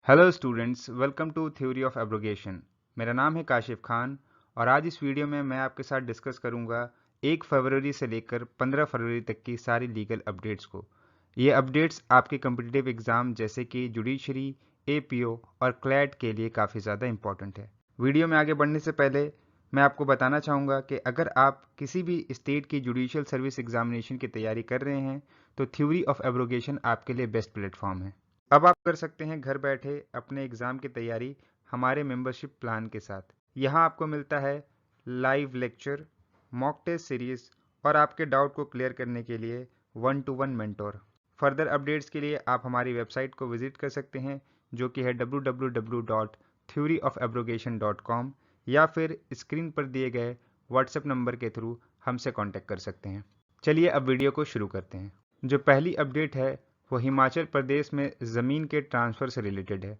Hello students, welcome to theory of abrogation. मेरा नाम है काशिफ खान और आज इस वीडियो में मैं आपके साथ डिस्कस करूंगा 1 फरवरी से लेकर 15 फरवरी तक की सारी लीगल अपडेट्स को। ये अपडेट्स आपके कम्पिटिटिव एग्जाम जैसे कि जुडिशरी, एपीओ और क्लैट के लिए काफ़ी ज़्यादा इंपॉर्टेंट है। वीडियो में आगे बढ़ने से पहले मैं आपको बताना चाहूँगा कि अगर आप किसी भी स्टेट की जुडिशियल सर्विस एग्जामिनेशन की तैयारी कर रहे हैं तो थ्योरी ऑफ एब्रोगेशन आपके लिए बेस्ट प्लेटफॉर्म है। अब आप कर सकते हैं घर बैठे अपने एग्ज़ाम की तैयारी हमारे मेंबरशिप प्लान के साथ। यहाँ आपको मिलता है live lecture, mock test series और आपके डाउट को क्लियर करने के लिए 1-to-1 मेंटोर। फर्दर अपडेट्स के लिए आप हमारी वेबसाइट को विजिट कर सकते हैं जो कि है www.theoryofabrogationcom या फिर स्क्रीन पर दिए गए व्हाट्सएप नंबर के थ्रू हमसे कांटेक्ट कर सकते हैं। चलिए अब वीडियो को शुरू करते हैं। जो पहली अपडेट है वो हिमाचल प्रदेश में ज़मीन के ट्रांसफ़र से रिलेटेड है।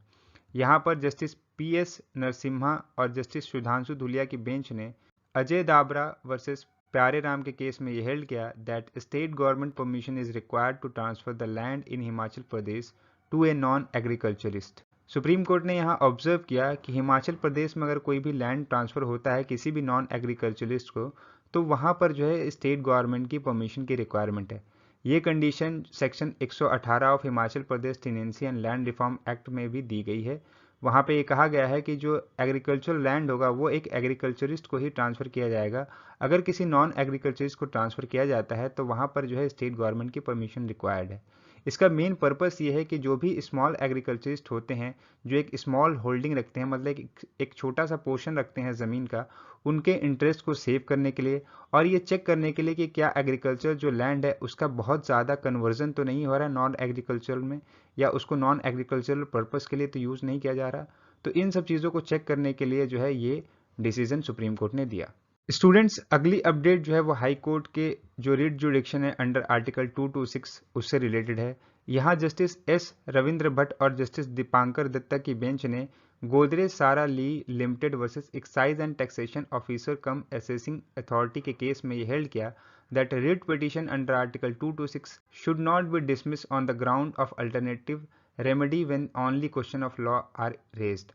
यहाँ पर जस्टिस पीएस नरसिम्हा और जस्टिस सुधांशु धुलिया की बेंच ने अजय दाबरा वर्सेस प्यारे राम के केस में यह हेल्ड किया that state government permission is required to transfer the land in Himachal Pradesh to a non agriculturist. Supreme court ने यहाँ ऑब्जर्व किया कि हिमाचल प्रदेश में अगर कोई भी लैंड ट्रांसफ़र होता है किसी भी नॉन एग्रीकल्चरिस्ट को, तो वहाँ पर जो है स्टेट गवर्नमेंट की परमिशन की रिक्वायरमेंट है। ये condition section 118 of Himachal Pradesh tenancy and land reform act में भी दी गई है। वहाँ पे ये कहा गया है कि जो एग्रीकल्चरल लैंड होगा वो एक एग्रीकल्चरिस्ट को ही ट्रांसफ़र किया जाएगा। अगर किसी नॉन एग्रीकल्चरिस्ट को ट्रांसफ़र किया जाता है तो वहाँ पर जो है स्टेट गवर्नमेंट की परमिशन रिक्वायर्ड है। इसका मेन पर्पस ये है कि जो भी स्मॉल एग्रीकल्चरिस्ट होते हैं, जो एक स्मॉल होल्डिंग रखते हैं, मतलब एक छोटा सा पोर्शन रखते हैं ज़मीन का, उनके इंटरेस्ट को सेव करने के लिए और ये चेक करने के लिए कि क्या एग्रीकल्चर जो लैंड है उसका बहुत ज़्यादा कन्वर्जन तो नहीं हो रहा है नॉन एग्रीकल्चरल में, या उसको नॉन एग्रीकल्चरल पर्पस के लिए तो यूज़ नहीं किया जा रहा। तो इन सब चीज़ों को चेक करने के लिए जो है ये डिसीजन सुप्रीम कोर्ट ने दिया। स्टूडेंट्स, अगली अपडेट जो है वो हाई कोर्ट के जो रिट जुडिक्शन है अंडर आर्टिकल 226 उससे रिलेटेड है। यहाँ जस्टिस एस रविंद्र भट्ट और जस्टिस दीपांकर दत्ता की बेंच ने Godrej Sara Lee limited versus excise and taxation officer cum assessing authority के केस में यह हेल्ड किया that writ petition under article 226 should not be dismiss on the ground of alternative remedy when only question of law are raised.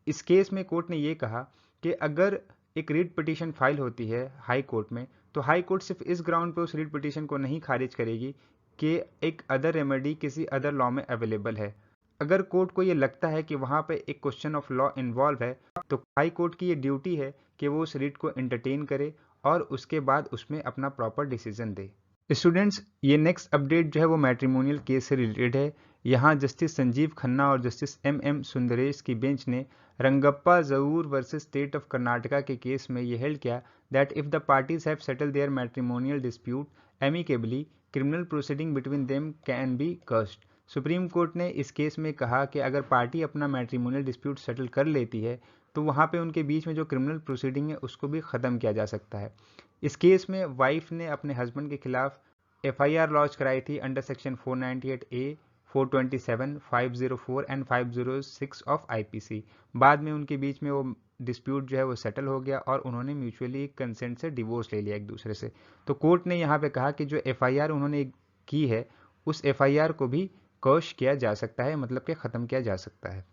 इस case में court ने ये कहा कि अगर एक रीट पिटीशन फाइल होती है हाई कोर्ट में, तो हाई कोर्ट सिर्फ इस ग्राउंड पे उस रीट पिटीशन को नहीं खारिज करेगी कि एक अदर रेमेडी किसी अदर लॉ में अवेलेबल है। अगर कोर्ट को ये लगता है कि वहाँ पे एक क्वेश्चन ऑफ लॉ इन्वॉल्व है, तो हाई कोर्ट की ये ड्यूटी है कि वो उस रीट को एंटरटेन करे और उसके बाद उसमें अपना प्रॉपर डिसीजन दे। स्टूडेंट्स, ये नेक्स्ट अपडेट जो है वो मैट्रिमोनियल केस से रिलेटेड है। यहाँ जस्टिस संजीव खन्ना और जस्टिस एम सुंदरेश की बेंच ने Rangappa Jaur versus state of Karnataka के केस में ये हेल्ड किया that if the parties have settled their matrimonial dispute amicably, criminal proceeding between them can be quashed. Supreme court ने इस केस में कहा कि अगर पार्टी अपना मैट्रिमोनियल डिस्प्यूट सेटल कर लेती है तो वहाँ पे उनके बीच में जो क्रिमिनल प्रोसीडिंग है उसको भी ख़त्म किया जा सकता है। इस केस में वाइफ ने अपने हस्बैंड के खिलाफ एफआईआर लॉन्च कराई थी under section 498 A, 427, 504 and 506 of IPC. बाद में उनके बीच में वो डिस्प्यूट जो है वो सेटल हो गया और उन्होंने म्यूचुअली कंसेंट से डिवोर्स ले लिया एक दूसरे से। तो कोर्ट ने यहाँ पे कहा कि जो एफआईआर उन्होंने की है उस एफआईआर को भी क्वैश किया जा सकता है, मतलब कि ख़त्म किया जा सकता है।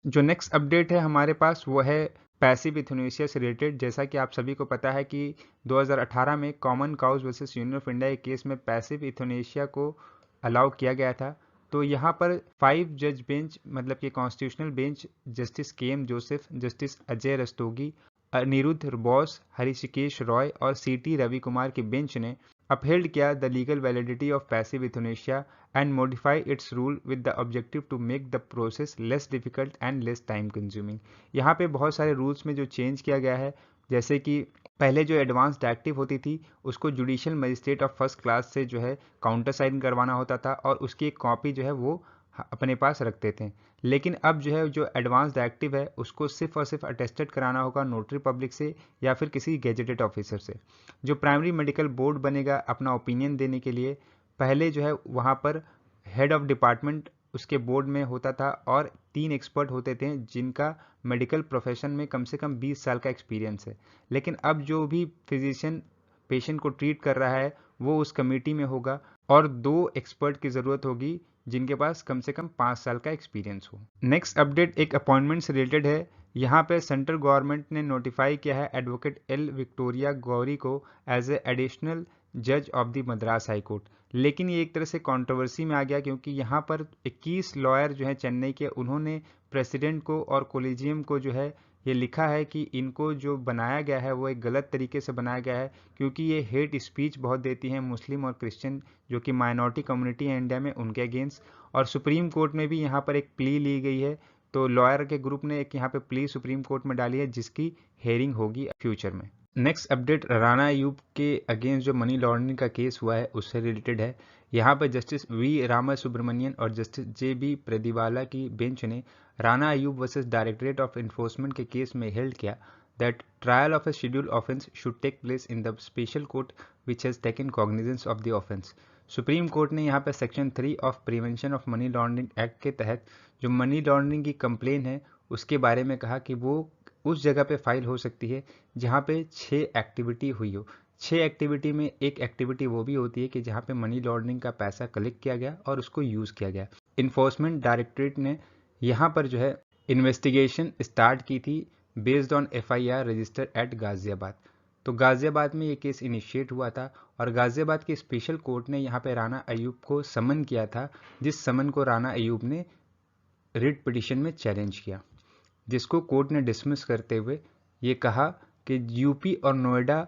जो नेक्स्ट अपडेट है हमारे पास वो है पैसिव इथोनेशिया से रिलेटेड। जैसा कि आप सभी को पता है कि 2018 में common cause versus union of India के केस में पैसिव इथोनेशिया को अलाउ किया गया था। तो यहाँ पर 5 जज बेंच, मतलब कि constitutional bench, justice K M Joseph, justice Ajay Rastogi, Aniruddha Bose, Hrishikesh Roy और सीटी रवि कुमार की बेंच ने upheld किया the legal validity of passive euthanasia and modify its rule with the objective to make the process less difficult and less time consuming। यहाँ पे बहुत सारे rules में जो चेंज किया गया है, जैसे कि पहले जो एडवांस डायरेक्टिव होती थी उसको judicial magistrate of first class से जो है काउंटर साइन करवाना होता था और उसकी एक कॉपी जो है वो अपने पास रखते थे। लेकिन अब जो है जो एडवांस डायरेक्टिव है उसको सिर्फ और सिर्फ अटेस्टेड कराना होगा नोटरी पब्लिक से या फिर किसी गेजेटेड ऑफिसर से। जो प्राइमरी मेडिकल बोर्ड बनेगा अपना ओपिनियन देने के लिए, पहले जो है वहाँ पर हेड ऑफ डिपार्टमेंट उसके बोर्ड में होता था और 3 एक्सपर्ट होते थे जिनका मेडिकल प्रोफेशन में कम से कम 20 साल का एक्सपीरियंस है। लेकिन अब जो भी फिजिशियन पेशेंट को ट्रीट कर रहा है वो उस कमेटी में होगा और 2 एक्सपर्ट की ज़रूरत होगी जिनके पास कम से कम 5 साल का एक्सपीरियंस हो। नेक्स्ट अपडेट एक अपॉइंटमेंट से रिलेटेड है। यहाँ पे सेंट्रल गवर्नमेंट ने नोटिफाई किया है एडवोकेट एल विक्टोरिया गौरी को एज ए एडिशनल जज of the Madras high court. लेकिन ये एक तरह से कंट्रोवर्सी में आ गया क्योंकि यहाँ पर 21 लॉयर जो हैं चेन्नई के, उन्होंने प्रेसिडेंट को और कोलिजियम को जो है ये लिखा है कि इनको जो बनाया गया है वो एक गलत तरीके से बनाया गया है क्योंकि ये हेट स्पीच बहुत देती हैं मुस्लिम और क्रिश्चियन जो कि माइनॉरिटी कम्युनिटी है इंडिया में, उनके अगेंस्ट। और सुप्रीम कोर्ट में भी यहाँ पर एक प्ली ली गई है, तो लॉयर के ग्रुप ने एक यहाँ पे प्ली सुप्रीम कोर्ट में डाली है जिसकी हेयरिंग होगी फ्यूचर में। नेक्स्ट अपडेट राणा अयूब के अगेंस्ट जो मनी लॉन्ड्रिंग का केस हुआ है उससे रिलेटेड है। यहाँ पर जस्टिस वी रामासुब्रमण्यन और जस्टिस जे बी प्रदीवाला की बेंच ने Rana Ayub versus directorate of enforcement के केस में हेल्ड किया that trial of a scheduled offense should take place in the special court which has taken cognizance of the offense। Supreme court ने यहाँ पे section 3 of prevention of money laundering act के तहत जो money laundering की complain है उसके बारे में कहा कि वो उस जगह पे फाइल हो सकती है जहाँ पे 6 एक्टिविटी हुई हो। 6 एक्टिविटी में एक एक्टिविटी वो भी होती है कि जहाँ पे मनी लॉन्ड्रिंग का पैसा कलेक्ट किया गया और उसको यूज़ किया गया। इन्फोर्समेंट डायरेक्टरेट ने यहाँ पर जो है इन्वेस्टिगेशन स्टार्ट की थी based on FIR register eight Ghaziabad. तो गाजियाबाद में ये केस इनिशिएट हुआ था और गाजियाबाद के स्पेशल कोर्ट ने यहाँ पे राणा अयूब को समन किया था, जिस समन को राणा अयूब ने रिट पिटीशन में चैलेंज किया, जिसको कोर्ट ने डिसमिस करते हुए ये कहा कि यूपी और नोएडा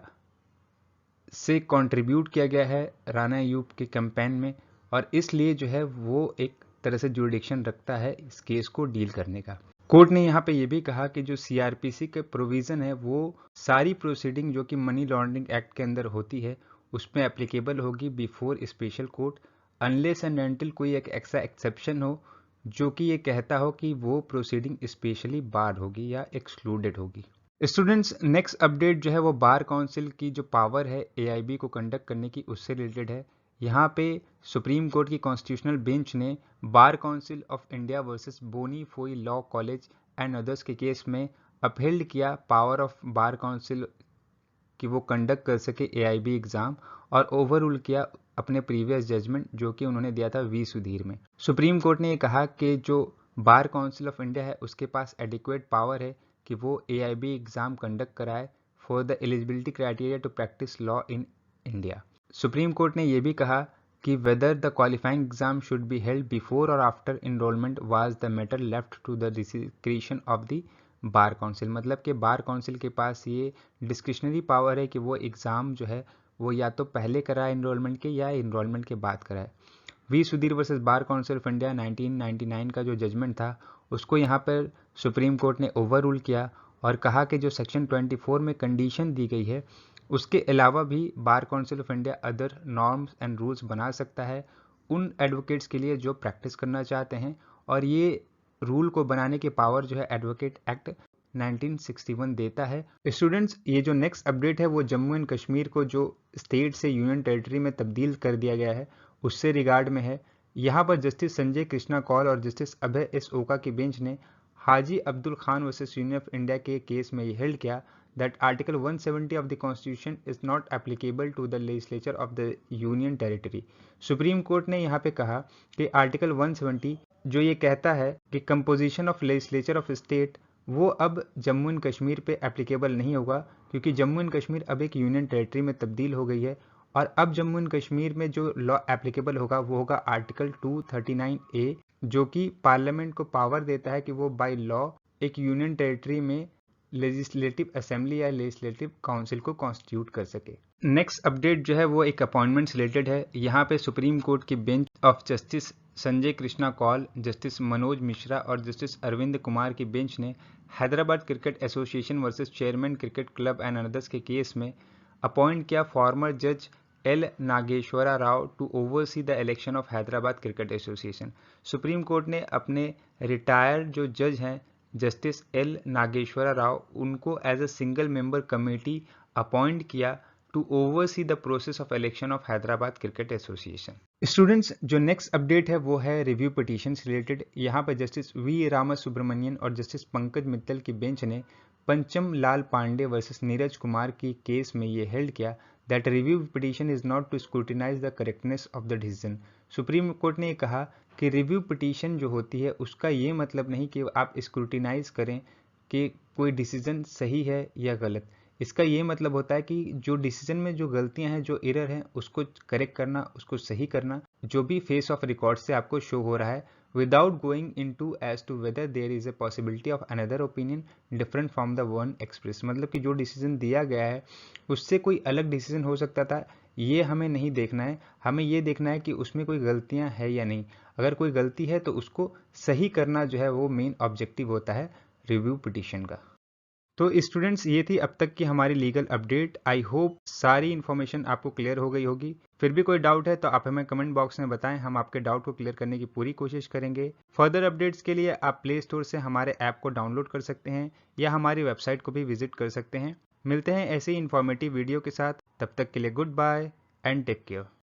से कंट्रीब्यूट किया गया है राणा अयूब के कैंपेन में और इसलिए जो है वो एक तरह से जुरिडिक्शन रखता है इस केस को डील करने का। कोर्ट ने यहाँ पे ये भी कहा कि जो CRPC के प्रोविज़न है वो सारी प्रोसीडिंग जो कि मनी लॉन्ड्रिंग एक्ट के अंदर होती है उसमें एप्लीकेबल होगी before special court unless and until कोई एक ऐसा एक्सेप्शन हो जो कि ये कहता हो कि वो प्रोसीडिंग स्पेशली बार होगी या एक्सक्लूडेड होगी। स्टूडेंट्स नेक्स्ट अपडेट जो है वो बार काउंसिल की जो पावर है AIB को कंडक्ट करने की उससे रिलेटेड है। यहाँ पे सुप्रीम कोर्ट की कॉन्स्टिट्यूशनल बेंच ने bar council of India versus Bonnie Foi law college and others के केस में अपहेल्ड किया पावर ऑफ बार काउंसिल कि वो कंडक्ट कर सके AIB एग्ज़ाम और ओवररूल किया अपने प्रीवियस जजमेंट जो कि उन्होंने दिया था V सुधीर में। सुप्रीम कोर्ट ने ये कहा कि जो बार काउंसिल ऑफ इंडिया है उसके पास एडिक्वेट पावर है कि वो AIB एग्ज़ाम कंडक्ट कराए for the eligibility criteria to practise law in India. Supreme court ने यह भी कहा कि whether the qualifying exam should be held before और after enrolment was the matter left to the discretion of the bar council. मतलब कि bar council के पास ये डिस्क्रिशनरी पावर है कि वो एग्ज़ाम जो है वो या तो पहले कराए इनरोलमेंट के या इनरोलमेंट के बाद कराए। V Sudhir versus bar council of India 1999 का जो जजमेंट था उसको यहाँ पर सुप्रीम कोर्ट ने ओवररूल किया और कहा कि जो सेक्शन 24 में कंडीशन दी गई है उसके अलावा भी बार council of India other norms and rules बना सकता है उन एडवोकेट्स के लिए जो प्रैक्टिस करना चाहते हैं और ये रूल को बनाने की पावर जो है एडवोकेट एक्ट 1961 देता है। स्टूडेंट्स ये जो नेक्स्ट अपडेट है वो जम्मू एंड कश्मीर को जो स्टेट से यूनियन टेरिटरी में तब्दील कर दिया गया है उससे रिगार्ड में है। यहाँ पर जस्टिस संजय कृष्णा कौल और जस्टिस अभय एस ओका की बेंच ने Haji Abdul Khan versus union of India के केस में ये हेल्ड किया that Article 170 of the Constitution is not applicable to the legislature of the Union Territory। Supreme court ने यहाँ पे कहा कि आर्टिकल 170 जो ये कहता है कि composition of legislature of state वो अब जम्मू एंड कश्मीर पे एप्लीकेबल नहीं होगा क्योंकि जम्मू एंड कश्मीर अब एक यूनियन टेरिटरी में तब्दील हो गई है और अब जम्मू एंड कश्मीर में जो लॉ एप्लीकेबल होगा वो होगा आर्टिकल 239A जो कि पार्लियामेंट को पावर देता है कि वो बाय लॉ एक यूनियन टेरिटरी में लेजिस्लेटिव असेंबली या लेजिस्लेटिव काउंसिल को कॉन्स्टिट्यूट कर सके। नेक्स्ट अपडेट जो है वो एक अपॉइंटमेंट से रिलेटेड है। यहाँ पे सुप्रीम कोर्ट की bench of justice Sanjay Krishna Kaul, justice Manoj Mishra और जस्टिस अरविंद कुमार की बेंच ने Hyderabad cricket association versus chairman cricket club and others के केस में अपॉइंट किया फॉर्मर जज L Nageswara Rao to oversee the election of Hyderabad cricket association. Supreme court ने अपने रिटायर्ड जो जज हैं जस्टिस एल नागेश्वरा राव उनको as a single member committee appoint किया to oversee the process of election of Hyderabad cricket association. Students जो नेक्स्ट अपडेट है वो है रिव्यू पिटीशन से रिलेटेड। यहाँ पर जस्टिस वी रामासुब्रमण्यन और जस्टिस पंकज मित्तल की बेंच ने पंचम लाल पांडे वर्सेस नीरज कुमार की केस में ये हेल्ड किया that review petition is not to scrutinize the correctness of the decision. Supreme court ने कहा कि रिव्यू पिटीशन जो होती है उसका ये मतलब नहीं कि आप स्क्रूटिनाइज करें कि कोई डिसीजन सही है या गलत। इसका ये मतलब होता है कि जो डिसीजन में जो गलतियां हैं, जो एरर हैं, उसको करेक्ट करना, उसको सही करना, जो भी फेस ऑफ रिकॉर्ड से आपको शो हो रहा है, without going into as to whether there is a possibility of another opinion different from the one express. मतलब कि जो डिसीजन दिया गया है उससे कोई अलग डिसीजन हो सकता था, ये हमें नहीं देखना है। हमें ये देखना है कि उसमें कोई गलतियां है या नहीं। अगर कोई गलती है तो उसको सही करना जो है वो मेन ऑब्जेक्टिव होता है रिव्यू पिटीशन का। तो स्टूडेंट्स, ये थी अब तक की हमारी लीगल अपडेट। आई होप सारी इन्फॉर्मेशन आपको क्लियर हो गई होगी। फिर भी कोई डाउट है तो आप हमें कमेंट बॉक्स में बताएं, हम आपके डाउट को क्लियर करने की पूरी कोशिश करेंगे। फर्दर अपडेट्स के लिए आप प्ले स्टोर से हमारे ऐप को डाउनलोड कर सकते हैं या हमारी वेबसाइट को भी विजिट कर सकते हैं। मिलते हैं ऐसे ही इन्फॉर्मेटिव वीडियो के साथ, तब तक के लिए goodbye and take care.